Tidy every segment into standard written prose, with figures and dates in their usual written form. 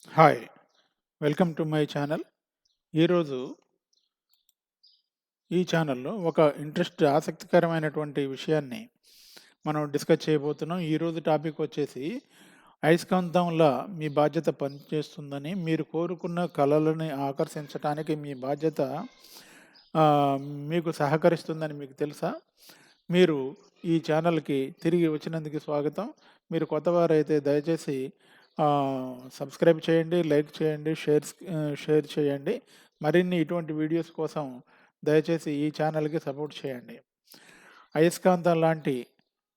Hi! Welcome to my channel. ఈరోజు ఈ ఛానల్‌లో ఒక ఆసక్తికరమైనటువంటి విషయాన్ని మనం డిస్కస్ చేయబోతున్నాం. ఈరోజు టాపిక్ వచ్చేసి అయస్కాంతంలా మీ బాధ్యత పనిచేస్తుందని, మీరు కోరుకున్న కలలని ఆకర్షించటానికి మీ బాధ్యత ఆహ్, మీకు సహకరిస్తుందని మీకు తెలుసా? మీరు ఈ ఛానల్‌కి తిరిగి వచ్చినందుకు స్వాగతం. మీరు కొత్తవారైతే దయచేసి సబ్స్క్రైబ్ చేయండి, లైక్ చేయండి, షేర్ చేయండి. మరిన్ని ఇటువంటి వీడియోస్ కోసం దయచేసి ఈ ఛానల్‌కి సపోర్ట్ చేయండి. అయస్కాంతం లాంటి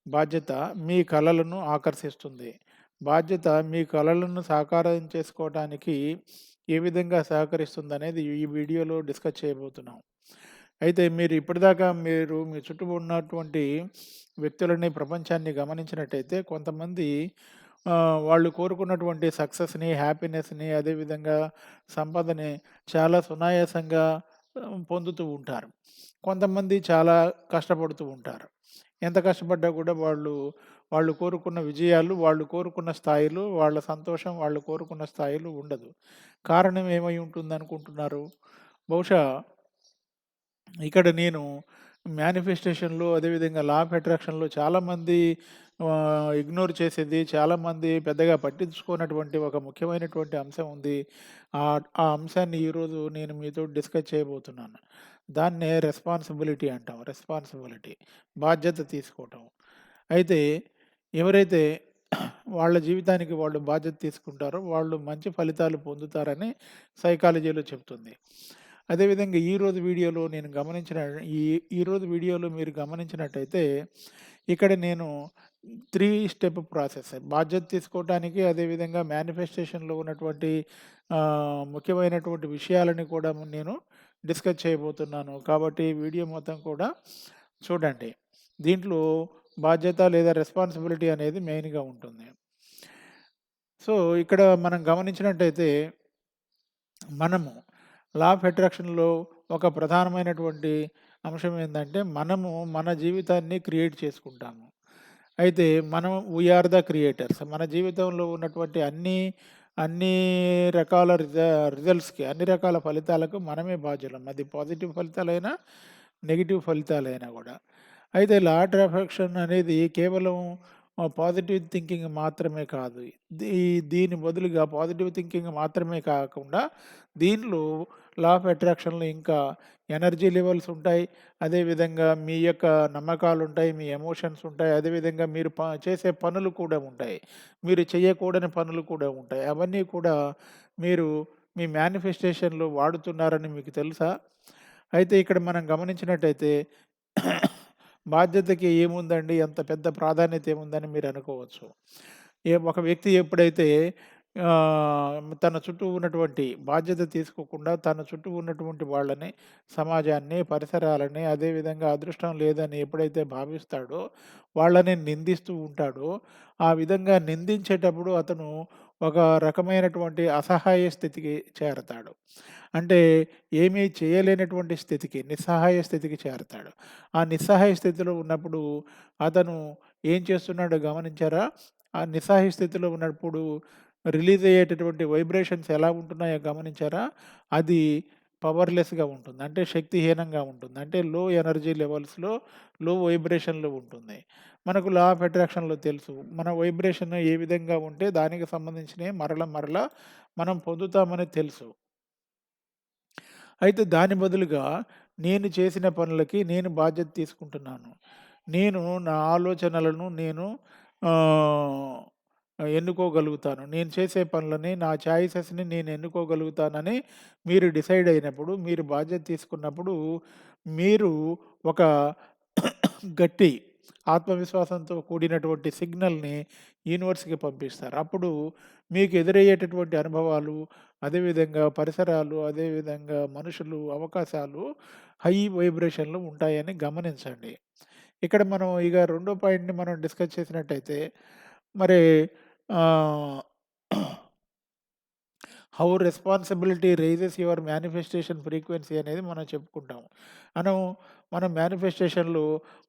బాధ్యత మీ కలలను ఆకర్షిస్తుంది. బాధ్యత మీ కలలను సాకారం చేసుకోవటానికి ఏ విధంగా సహకరిస్తుందనేది ఈ వీడియోలో డిస్కస్ చేయబోతున్నాం. అయితే మీరు ఇప్పటిదాకా మీ చుట్టూ ఉన్నటువంటి వ్యక్తులని, ప్రపంచాన్ని గమనించినట్టయితే కొంతమంది వాళ్ళు కోరుకున్నటువంటి సక్సెస్‌ని, హ్యాపీనెస్‌ని అదేవిధంగా సంపదని చాలా సునాయాసంగా పొందుతూ ఉంటారు. కొంతమంది చాలా కష్టపడుతూ ఉంటారు. ఎంత కష్టపడ్డా కూడా వాళ్ళు కోరుకున్న విజయాలు, వాళ్ళు కోరుకున్న స్థాయిలో వాళ్ళ సంతోషం, వాళ్ళు కోరుకున్న స్థాయిలో ఉండదు. కారణం ఏమై ఉంటుందనుకుంటున్నారు? బహుశా ఇక్కడ నేను మేనిఫెస్టేషన్‌లో అదేవిధంగా లా ఆఫ్ అట్రాక్షన్‌లో చాలామంది ఇగ్నోర్ చేసేది, చాలామంది పెద్దగా పట్టించుకోనటువంటి ఒక ముఖ్యమైనటువంటి అంశం ఉంది. ఆ అంశాన్ని ఈరోజు నేను మీతో డిస్కస్ చేయబోతున్నాను. దాన్నే రెస్పాన్సిబిలిటీ అంటాం. రెస్పాన్సిబిలిటీ బాధ్యత తీసుకోవటం. అయితే ఎవరైతే వాళ్ళ జీవితానికి వాళ్ళు బాధ్యత తీసుకుంటారో వాళ్ళు మంచి ఫలితాలు పొందుతారని సైకాలజీలో చెప్తుంది. అదేవిధంగా ఈ ఈరోజు వీడియోలో మీరు గమనించినట్టయితే ఇక్కడ నేను 3 స్టెప్ ప్రాసెస్ బాధ్యత తీసుకోవటానికి అదేవిధంగా మేనిఫెస్టేషన్‌లో ఉన్నటువంటి ముఖ్యమైనటువంటి విషయాలని కూడా నేను డిస్కస్ చేయబోతున్నాను. కాబట్టి వీడియో మొత్తం కూడా చూడండి. దీంట్లో బాధ్యత లేదా రెస్పాన్సిబిలిటీ అనేది మెయిన్‌గా ఉంటుంది. సో, ఇక్కడ మనం గమనించినట్టయితే మనము లా ఆఫ్ అట్రాక్షన్‌లో ఒక ప్రధానమైనటువంటి అంశం ఏందంటే, మనము మన జీవితాన్ని క్రియేట్ చేసుకుంటాము. అయితే మనం వి ఆర్ ద క్రియేటర్స్. మన జీవితంలో ఉన్నటువంటి అన్నీ రకాల రిజల్ట్స్‌కి, అన్ని రకాల ఫలితాలకు మనమే బాధ్యులం. అది పాజిటివ్ ఫలితాలైనా, నెగెటివ్ ఫలితాలైనా గూడా. అయితే లా ఆఫ్ అట్రాక్షన్ అనేది కేవలం పాజిటివ్ థింకింగ్ మాత్రమే కాదు. దీ దీని బదులుగా పాజిటివ్ థింకింగ్ మాత్రమే కాకుండా, దీనిలో లా ఆఫ్ అట్రాక్షన్‌లో ఇంకా ఎనర్జీ లెవెల్స్ ఉంటాయి. అదేవిధంగా మీ యొక్క నమ్మకాలుంటాయి, మీ ఎమోషన్స్ ఉంటాయి. అదేవిధంగా మీరు చేసే పనులు కూడా ఉంటాయి. మీరు చేయకూడని పనులు కూడా ఉంటాయి. అవన్నీ కూడా మీరు మీ మేనిఫెస్టేషన్‌లో వాడుతున్నారని మీకు తెలుసా? అయితే ఇక్కడ మనం గమనించినట్టయితే బాధ్యతకి ఏముందండి? అంత పెద్ద ప్రాధాన్యత ఏముందని మీరనుకోవచ్చు. ఒక వ్యక్తి ఎప్పుడైతే తన చుట్టూ ఉన్నటువంటి బాధ్యత తీసుకోకుండా తన చుట్టూ ఉన్నటువంటి వాళ్ళని, సమాజాన్ని, పరిసరాలని అదేవిధంగా అదృష్టం లేదని ఎప్పుడైతే భావిస్తాడో, వాళ్ళని నిందిస్తూ ఉంటాడో, ఆ విధంగా నిందించేటప్పుడు అతను ఒక రకమైనటువంటి అసహాయ స్థితికి చేరతాడు. అంటే ఏమీ చేయలేనటువంటి స్థితికి, నిస్సహాయ స్థితికి చేరతాడు. ఆ నిస్సహాయ స్థితిలో ఉన్నప్పుడు అతను ఏం చేస్తున్నాడో గమనించారా? ఆ నిస్సహాయ స్థితిలో ఉన్నప్పుడు రిలీజ్ అయ్యేటటువంటి వైబ్రేషన్స్ ఎలా ఉంటున్నాయో గమనించారా? అది పవర్‌లెస్‌గా ఉంటుంది. అంటే శక్తిహీనంగా ఉంటుంది. అంటే లో ఎనర్జీ లెవెల్స్‌లో, లో వైబ్రేషన్‌లో ఉంటుంది. మనకు లా ఆఫ్ అట్రాక్షన్‌లో తెలుసు. మన వైబ్రేషన్ ఏ విధంగా ఉంటే దానికి సంబంధించినయి మరల మనం పొందుతామని తెలుసు. అయితే దాని బదులుగా నేను చేసిన పనులకి నేను బాధ్యత తీసుకుంటున్నాను. నేను నా ఆలోచనలను ఆహ్, ఎన్నుకోగలుగుతాను. నేను చేసే పనులని, నా చాయిసెస్‌ని నేను ఎన్నుకోగలుగుతానని మీరు డిసైడ్ అయినప్పుడు, మీరు బాధ్యత తీసుకున్నప్పుడు, మీరు ఒక గట్టి ఆత్మవిశ్వాసంతో కూడినటువంటి సిగ్నల్‌ని యూనివర్స్‌కి పంపిస్తారు. అప్పుడు మీకు ఎదురయ్యేటటువంటి అనుభవాలు, అదేవిధంగా పరిసరాలు, అదేవిధంగా మనుషులు, అవకాశాలు హై వైబ్రేషన్‌లో ఉంటాయని గమనించండి. ఇక్కడ మనం ఇక రెండో పాయింట్‌ని మనం డిస్కస్ చేసినట్టయితే మరి ah, how responsibility raises your manifestation frequency అనేది మనం చెప్పుకుంటాం. మనం మన మేనిఫెస్టేషన్‌లో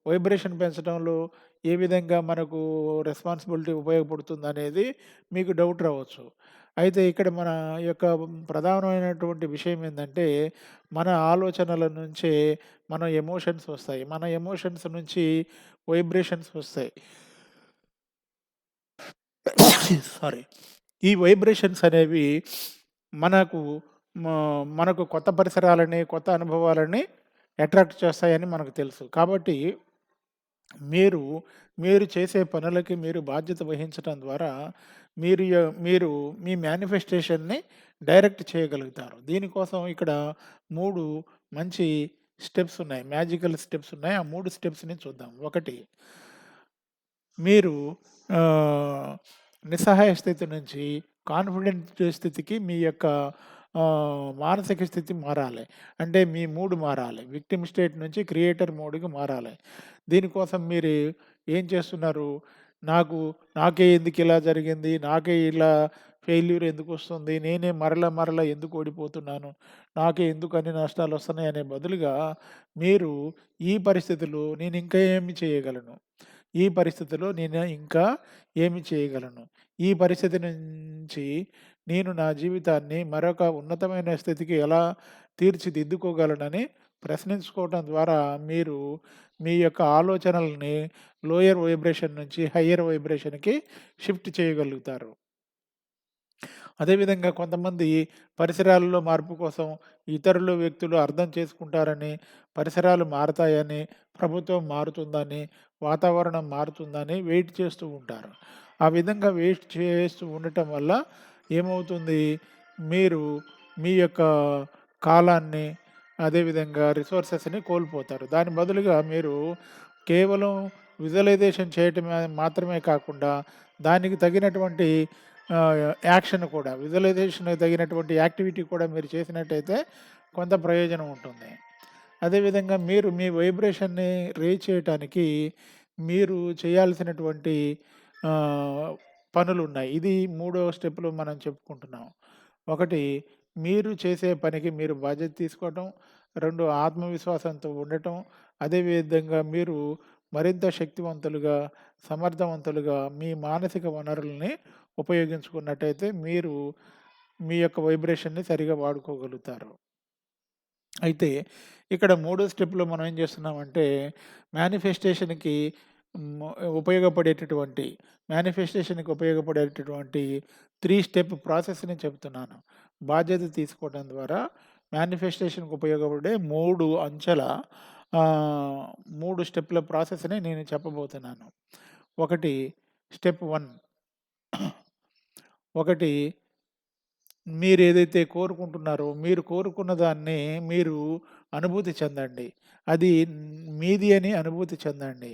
వైబ్రేషన్ పెంచడంలో ఏ విధంగా మనకు రెస్పాన్సిబిలిటీ ఉపయోగపడుతుందనేది మీకు డౌట్ రావచ్చు. అయితే ఇక్కడ మన యొక్క ప్రధానమైనటువంటి విషయం ఏందంటే, మన ఆలోచనల నుంచే మన ఎమోషన్స్ వస్తాయి. మన ఎమోషన్స్ నుంచి వైబ్రేషన్స్ వస్తాయి. సారీ. ఈ వైబ్రేషన్స్ అనేవి మనకు మ మనకు కొత్త పరిసరాలని, కొత్త అనుభవాలని అట్రాక్ట్ చేస్తాయని మనకు తెలుసు. కాబట్టి మీరు, మీరు చేసే పనులకి మీరు బాధ్యత వహించటం ద్వారా మీరు మీ మేనిఫెస్టేషన్‌ని డైరెక్ట్ చేయగలుగుతారు. దీనికోసం ఇక్కడ 3 మంచి స్టెప్స్ ఉన్నాయి. మ్యాజికల్ స్టెప్స్ ఉన్నాయి. ఆ 3 స్టెప్స్‌ని చూద్దాం. ఒకటి, మీరు ఆహ్, నిస్సహాయ స్థితి నుంచి కాన్ఫిడెంట్ స్థితికి మీ యొక్క మానసిక స్థితి మారాలి. అంటే మీ మూడ్ మారాలి. విక్టిమ్ స్టేట్ నుంచి క్రియేటర్ మోడ్‌కి మారాలి. దీనికోసం మీరు ఏం చేస్తున్నారు? నాకు నాకే ఎందుకిలా జరిగింది? నాకే ఇలా ఫెయిల్యూర్ ఎందుకొస్తుంది? నేనే మరలా ఎందుకు ఓడిపోతున్నాను? నాకే ఎందుకు అన్ని నష్టాలొస్తున్నాయి అనే బదులుగా మీరు ఈ పరిస్థితిలో నేనింకా ఏమి చేయగలను? ఈ పరిస్థితిలో నేను ఇంకా ఏమి చేయగలను? ఈ పరిస్థితి నుంచి నేను నా జీవితాన్ని మరొక ఉన్నతమైన స్థితికి ఎలా తీర్చిదిద్దుకోగలనని ప్రశ్నించుకోవటం ద్వారా మీరు మీ యొక్క ఆలోచనల్ని లోయర్ వైబ్రేషన్ నుంచి హయ్యర్ వైబ్రేషన్‌కి షిఫ్ట్ చేయగలుగుతారు. అదేవిధంగా కొంతమంది పరిసరాలలో మార్పు కోసం ఇతరులు, వ్యక్తులు అర్థం చేసుకుంటారని, పరిసరాలు మారతాయని, ప్రభుత్వం మారుతుందని, వాతావరణం మారుతుందని వెయిట్ చేస్తూ ఉంటారు. ఆ విధంగా వెయిట్ చేస్తూ ఉండటం వల్ల ఏమవుతుంది? మీరు మీ యొక్క కాలాన్ని, అదేవిధంగా రిసోర్సెస్‌ని కోల్పోతారు. దాని బదులుగా మీరు కేవలం విజువలైజేషన్ చేయటమే మాత్రమే కాకుండా, దానికి తగినటువంటి ఆహ్, యాక్షన్ కూడా విజువలైజేషన్‌కి తగినటువంటి యాక్టివిటీ కూడా మీరు చేసినట్టయితే కొంత ప్రయోజనం ఉంటుంది. అదేవిధంగా మీరు మీ వైబ్రేషన్‌ని రేజ్ చేయటానికి మీరు చేయాల్సినటువంటి ఆహ్, పనులున్నాయి. ఇది మూడో స్టెప్‌లో మనం చెప్పుకుంటున్నాం. ఒకటి, మీరు చేసే పనికి మీరు బాధ్యత తీసుకోవటం. 2, ఆత్మవిశ్వాసంతో ఉండటం. అదే విధంగా మీరు మరింత శక్తివంతులుగా, సమర్థవంతులుగా మీ మానసిక వనరుల్ని ఉపయోగించుకున్నట్టయితే మీరు మీ యొక్క వైబ్రేషన్‌ని సరిగ్గా వాడుకోగలుగుతారు. అయితే ఇక్కడ మూడో స్టెప్‌లో మనం ఏం చేస్తున్నామంటే మేనిఫెస్టేషన్‌కి హ్మ్. ఉపయోగపడేటటువంటి మేనిఫెస్టేషన్‌కి ఉపయోగపడేటటువంటి 3 స్టెప్ ప్రాసెస్‌ని చెప్తున్నాను. బాధ్యత తీసుకోవడం ద్వారా మేనిఫెస్టేషన్‌కి ఉపయోగపడే 3 అంచెల ఆహ్, 3 స్టెప్‌ల ప్రాసెస్‌ని నేను చెప్పబోతున్నాను. ఒకటి, స్టెప్ 1. ఒకటి, మీరేదైతే కోరుకుంటున్నారో, మీరు కోరుకున్న దాన్ని మీరు అనుభూతి చెందండి. అది మీది అని అనుభూతి చెందండి.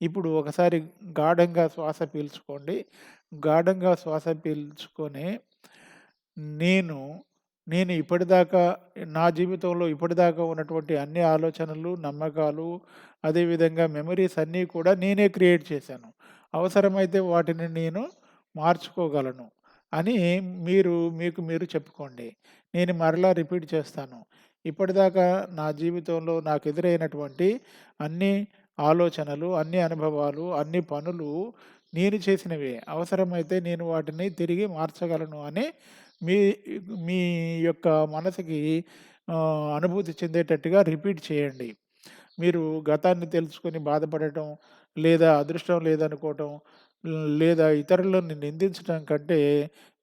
ఇప్పుడు ఒకసారి గాఢంగా శ్వాస పీల్చుకోండి. గాఢంగా శ్వాస పీల్చుకొని, నేను, నేను ఇప్పటిదాకా నా జీవితంలో ఇప్పటిదాకా ఉన్నటువంటి అన్ని ఆలోచనలు, నమ్మకాలు, అదేవిధంగా మెమోరీస్ అన్నీ కూడా నేనే క్రియేట్ చేశాను. అవసరమైతే వాటిని నేను మార్చుకోగలను అని మీకు మీరు చెప్పుకోండి. నేను మరలా రిపీట్ చేస్తాను. ఇప్పటిదాకా నా జీవితంలో నాకెదురైనటువంటి అన్ని ఆలోచనలు, అన్ని అనుభవాలు, అన్ని పనులు నేను చేసినవే. అవసరమైతే నేను వాటిని తిరిగి మార్చగలను అని మీ మీ యొక్క మనసుకి అనుభూతి చెందేటట్టుగా రిపీట్ చేయండి. మీరు గతాన్ని తెలుసుకొని బాధపడటం, లేదా అదృష్టం లేదనుకోవటం, లేదా ఇతరులను నిందించటం కంటే,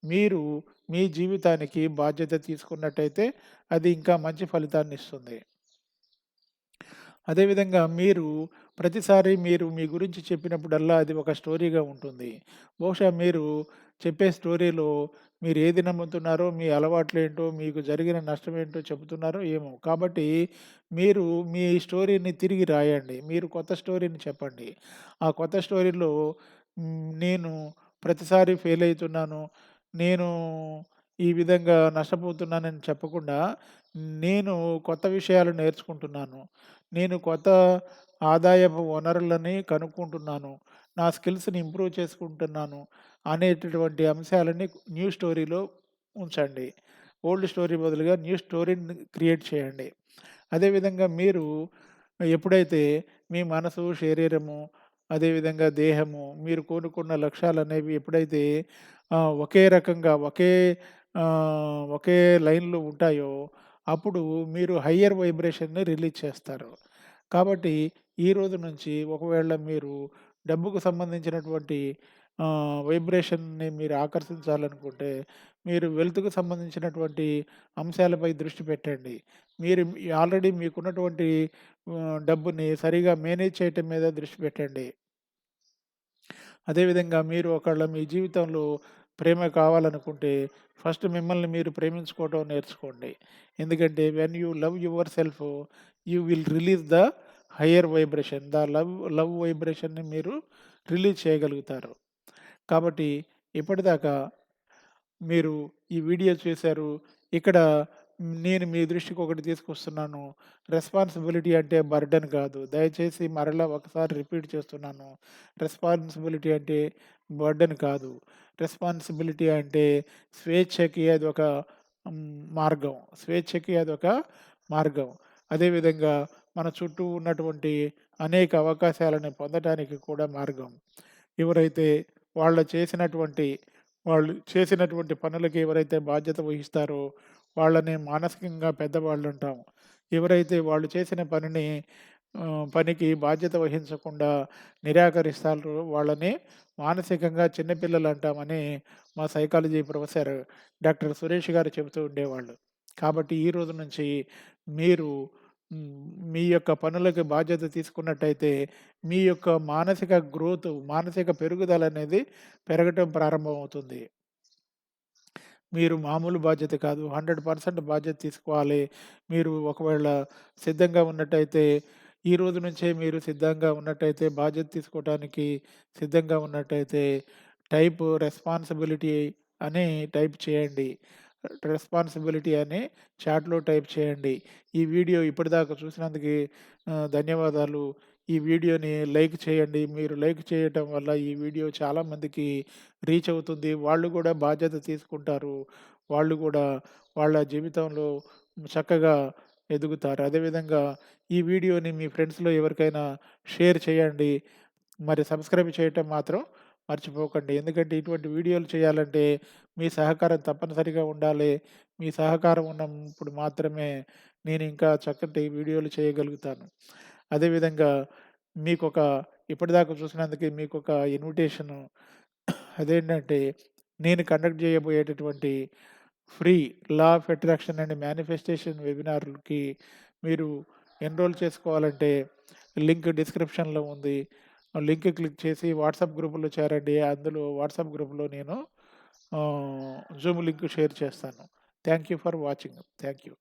మీరు మీ జీవితానికి బాధ్యత తీసుకున్నట్టయితే అది ఇంకా మంచి ఫలితాన్నిస్తుంది. అదేవిధంగా మీరు ప్రతిసారి మీరు మీ గురించి చెప్పినప్పుడల్లా అది ఒక స్టోరీగా ఉంటుంది. బహుశా మీరు చెప్పే స్టోరీలో మీరు ఏది నమ్ముతున్నారో, మీ అలవాట్లేంటో, మీకు జరిగిన నష్టమేంటో చెబుతున్నారో ఏమో! కాబట్టి మీరు మీ స్టోరీని తిరిగి రాయండి. మీరు కొత్త స్టోరీని చెప్పండి. ఆ కొత్త స్టోరీలో నేను ప్రతిసారి ఫెయిల్ అయితున్నాను. నేను ఈ విధంగా నష్టపోతున్నానని చెప్పకుండా, నేను కొత్త విషయాలు నేర్చుకుంటున్నాను. నేను కొత్త ఆదాయపు వనరులని కనుక్కుంటున్నాను. నా స్కిల్స్‌ని ఇంప్రూవ్ చేసుకుంటున్నాను అనేటటువంటి అంశాలని న్యూ స్టోరీలో ఉంచండి. ఓల్డ్ స్టోరీ బదులుగా న్యూ స్టోరీని క్రియేట్ చేయండి. అదేవిధంగా మీరు ఎప్పుడైతే మీ మనసు, శరీరము అదేవిధంగా దేహము, మీరు కోరుకున్న లక్ష్యాలనేవి ఎప్పుడైతే ఒకే రకంగా ఒకే లైన్‌లో ఉంటాయో, అప్పుడు మీరు హయ్యర్ వైబ్రేషన్‌ని రిలీజ్ చేస్తారు. కాబట్టి ఈ రోజు నుంచి ఒకవేళ మీరు డబ్బుకు సంబంధించినటువంటి వైబ్రేషన్‌ని మీరు ఆకర్షించాలనుకుంటే, మీరు వెల్త్‌కు సంబంధించినటువంటి అంశాలపై దృష్టి పెట్టండి. మీరు ఆల్రెడీ మీకున్నటువంటి డబ్బుని సరిగా మేనేజ్ చేయటం మీద దృష్టి పెట్టండి. అదేవిధంగా మీరు ఒకవేళ మీ జీవితంలో ప్రేమ కావాలనుకుంటే ఫస్ట్ మిమ్మల్ని మీరు ప్రేమించుకోవటం నేర్చుకోండి. ఎందుకంటే when you love yourself you will release the higher vibration. The love వైబ్రేషన్‌ని మీరు రిలీజ్ చేయగలుగుతారు. కాబట్టి ఇప్పటిదాకా మీరు ఈ వీడియో చూసారు. ఇక్కడ నేను మీ దృష్టికి ఒకటి తీసుకొస్తున్నాను. రెస్పాన్సిబిలిటీ అంటే బర్డెన్ కాదు. దయచేసి మరలా ఒకసారి రిపీట్ చేస్తున్నాను. రెస్పాన్సిబిలిటీ అంటే బర్డెన్ కాదు. రెస్పాన్సిబిలిటీ అంటే స్వేచ్ఛకి అదొక మార్గం. స్వేచ్ఛకి అదొక మార్గం. అదేవిధంగా మన చుట్టూ ఉన్నటువంటి అనేక అవకాశాలను పొందటానికి కూడా మార్గం. ఎవరైతే వాళ్ళ చేసినటువంటి వాళ్ళు చేసినటువంటి పనులకి ఎవరైతే బాధ్యత వహిస్తారో వాళ్ళని మానసికంగా పెద్దవాళ్ళంటాం. ఎవరైతే వాళ్ళు చేసిన పనికి బాధ్యత వహించకుండా నిరాకరిస్తారో వాళ్ళని మానసికంగా చిన్నపిల్లలంటామని మా సైకాలజీ ప్రొఫెసర్ డాక్టర్ సురేష్ గారు చెబుతూ ఉండేవాళ్ళు. కాబట్టి ఈ రోజు నుంచి మీరు హ్మ్, మీ యొక్క పనులకి బాధ్యత తీసుకున్నట్టయితే మీ యొక్క మానసిక పెరుగుదలనేది పెరగటం ప్రారంభమవుతుంది. మీరు మామూలు బాధ్యత కాదు. 100% బాధ్యత తీసుకోవాలి. మీరు ఒకవేళ సిద్ధంగా ఉన్నట్టయితే, ఈ రోజు నుంచే మీరు సిద్ధంగా ఉన్నట్టయితే, బాధ్యత తీసుకోవటానికి సిద్ధంగా ఉన్నట్టయితే, రెస్పాన్సిబిలిటీ అని టైప్ చేయండి. రెస్పాన్సిబిలిటీ అని చాట్‌లో టైప్ చేయండి. ఈ వీడియో ఇప్పటిదాకా చూసినందుకు ధన్యవాదాలు. ఈ వీడియోని లైక్ చేయండి. మీరు లైక్ చేయటం వల్ల ఈ వీడియో చాలా మందికి రీచ్ అవుతుంది. వాళ్ళు కూడా బాధ్యత తీసుకుంటారు. వాళ్ళు కూడా వాళ్ళ జీవితంలో చక్కగా ఎదుగుతారు. అదేవిధంగా ఈ వీడియోని మీ ఫ్రెండ్స్‌లో ఎవరికైనా షేర్ చేయండి. మరి సబ్స్క్రైబ్ చేయటం మాత్రం మర్చిపోకండి. ఎందుకంటే ఇటువంటి వీడియోలు చేయాలంటే మీ సహకారం తప్పనిసరిగా ఉండాలి. మీ సహకారం ఉన్నప్పుడు మాత్రమే నేను ఇంకా చక్కటి వీడియోలు చేయగలుగుతాను. అదేవిధంగా మీకొక ఇప్పటిదాకా చూసినందుకు మీకొక ఇన్విటేషను. అదేంటంటే నేను కండక్ట్ చేయబోయేటటువంటి free law of attraction and manifestation వెబినార్‌కి మీరు ఎన్రోల్ చేసుకోవాలంటే లింక్ డిస్క్రిప్షన్‌లో ఉంది. ఆ లింక్ క్లిక్ చేసి వాట్సాప్ గ్రూప్‌లో చేరండి. అందులో వాట్సాప్ గ్రూప్‌లో నేను జూమ్ లింక్ షేర్ చేస్తాను. Thank you for watching. Thank you.